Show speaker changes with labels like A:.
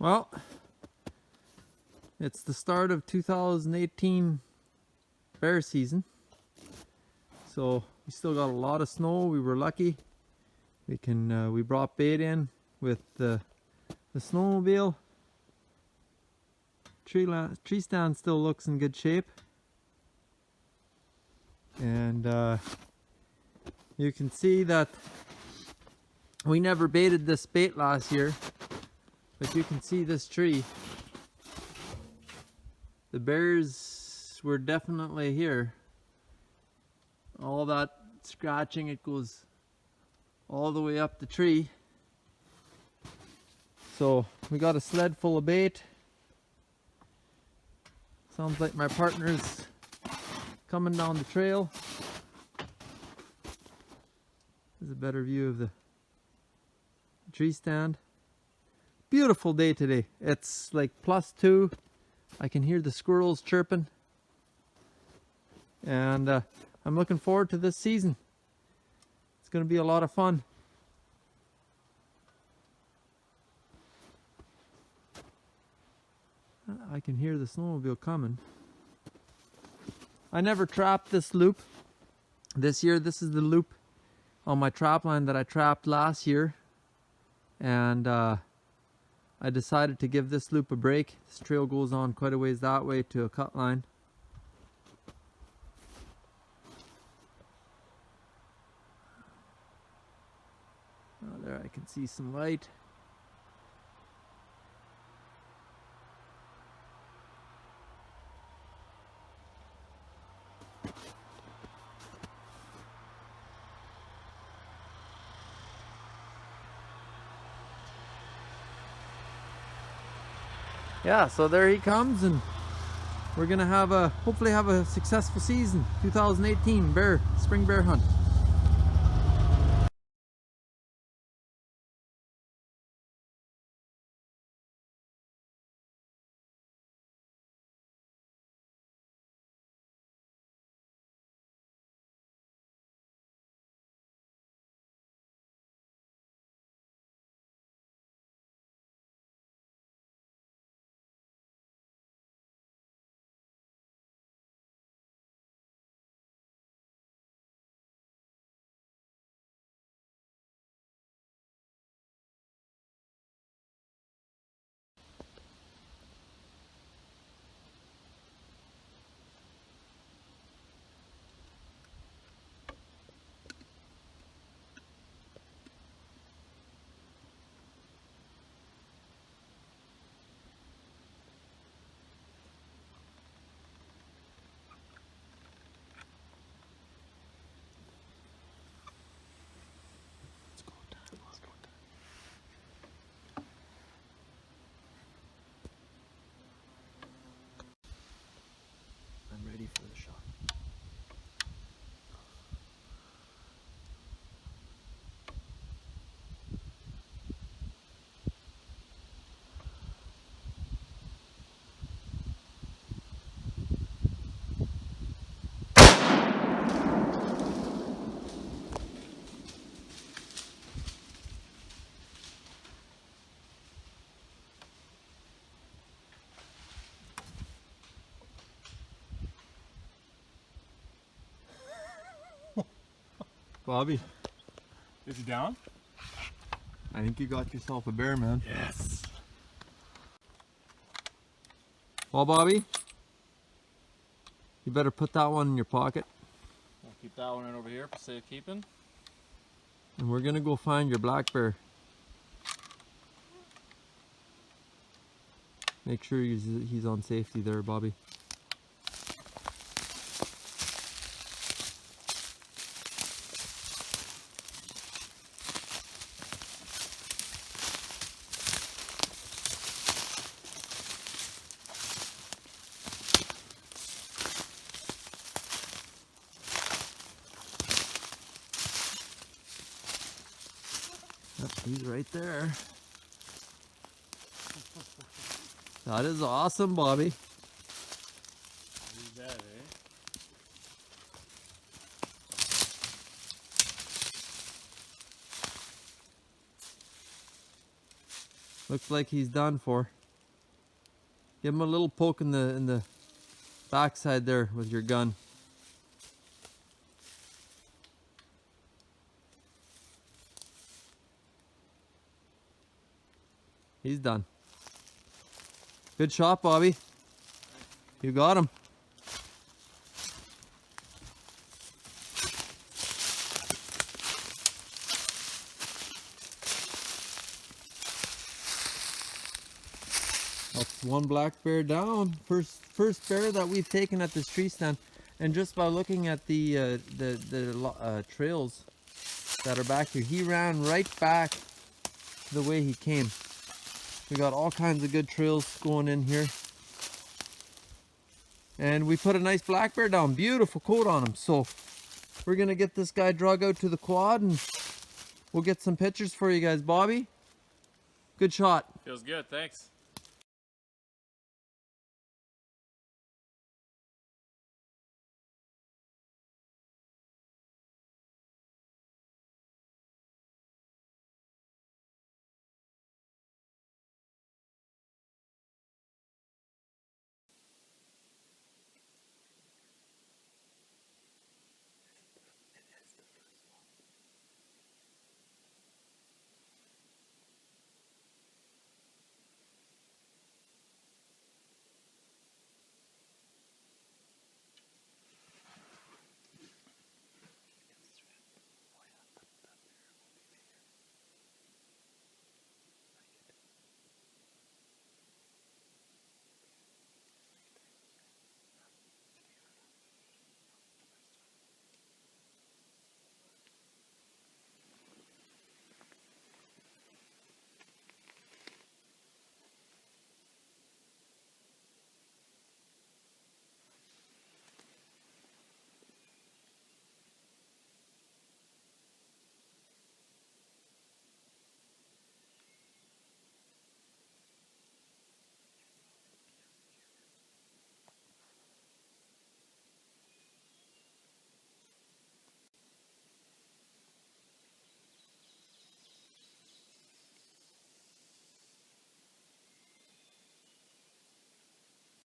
A: Well, it's the start of 2018 bear season. So we still got a lot of snow. We were lucky. We brought bait in with the snowmobile. Tree stand still looks in good shape. And you can see that we never baited this bait last year. But you can see this tree. The bears were definitely here. All that scratching, it goes all the way up the tree. So we got a sled full of bait. Sounds like my partner's coming down the trail. There's a better view of the tree stand. Beautiful day today. It's like +2. I can hear the squirrels chirping. And I'm looking forward to this season. It's going to be a lot of fun. I can hear the snowmobile coming. I never trapped this loop this year. This is the loop on my trap line that I trapped last year. And I decided to give this loop a break. This trail goes on quite a ways that way to a cut line. Oh, there I can see some light. Yeah, so there he comes, and we're gonna hopefully have a successful season. 2018 spring bear hunt. I'm ready for the shot. Bobby,
B: Is he down?
A: I think you got yourself a bear, man.
B: Yes.
A: Well, Bobby, you better put that one in your pocket.
B: I'll keep that one right over here for safekeeping.
A: And we're gonna go find your black bear. Make sure he's on safety there, Bobby. Yep, he's right there. That is awesome, Bobby.
B: He's dead, eh?
A: Looks like he's done for. Give him a little poke in the backside there with your gun. He's done. Good shot, Bobby. You got him. That's one black bear down. First bear that we've taken at this tree stand, and just by looking at the trails that are back here, he ran right back the way he came. We got all kinds of good trails going in here, and we put a nice black bear down. Beautiful coat on him. So we're gonna get this guy drug out to the quad, and we'll get some pictures for you guys. Bobby, good shot.
B: Feels good, thanks.